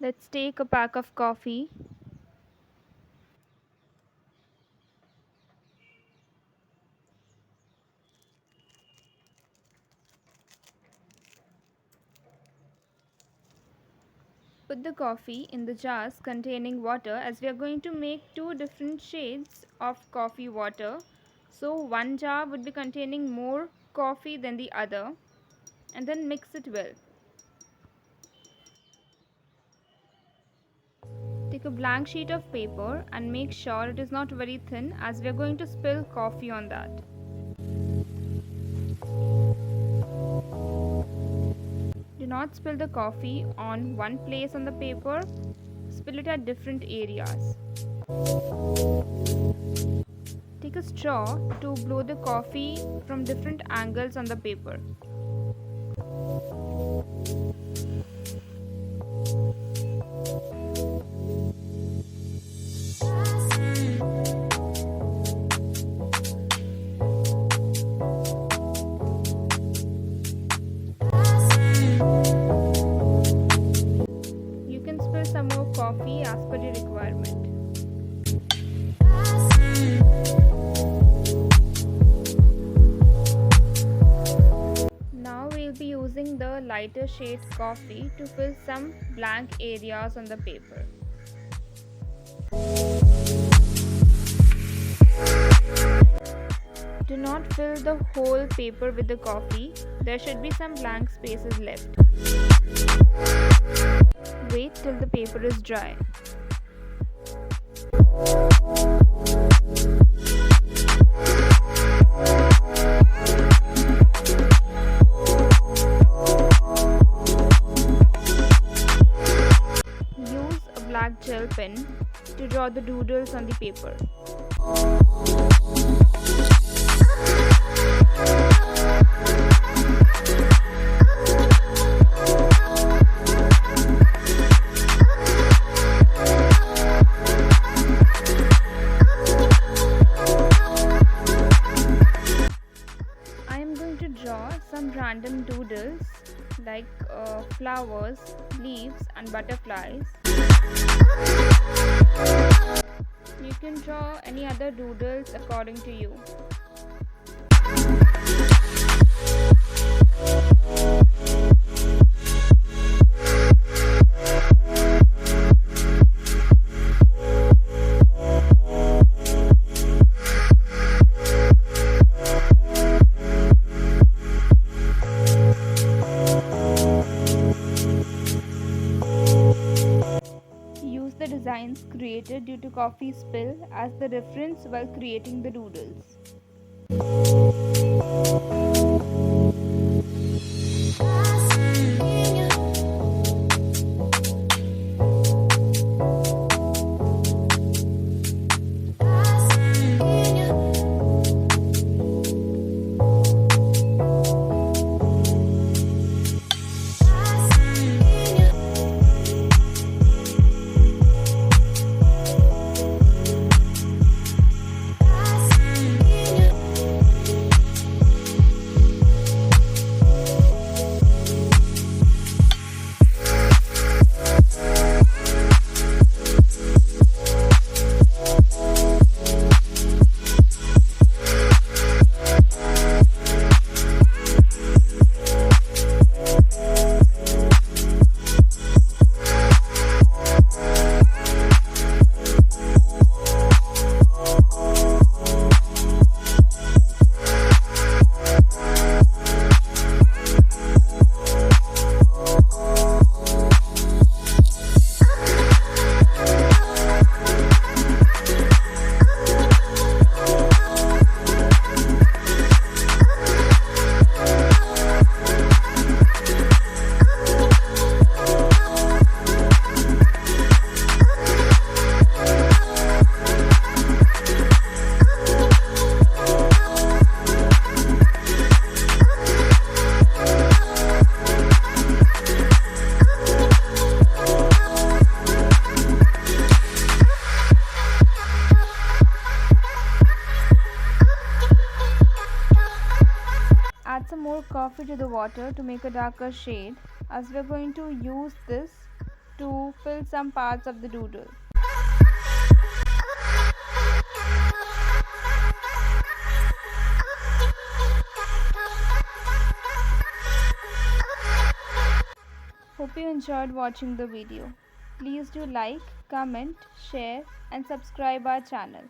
Let's take a pack of coffee. Put the coffee in the jars containing water as we are going to make two different shades of coffee water. So one jar would be containing more coffee than the other, and then mix it well. Take a blank sheet of paper and make sure it is not very thin as we are going to spill coffee on that. Do not spill the coffee on one place on the paper, spill it at different areas. Take a straw to blow the coffee from different angles on the paper. You can spill some more coffee as per your requirement. Now we'll be using the lighter shade coffee to fill some blank areas on the paper. Do not fill the whole paper with the coffee. There should be some blank spaces left. Wait till the paper is dry. Use a black gel pen to draw the doodles on the paper. I am going to draw some random doodles like flowers, leaves, and butterflies. You can draw any other doodles according to you. Use the designs created due to coffee spill as the reference while creating the doodles. Add some more coffee to the water to make a darker shade as we're going to use this to fill some parts of the doodle. Hope you enjoyed watching the video. Please do like, comment, share and subscribe our channel.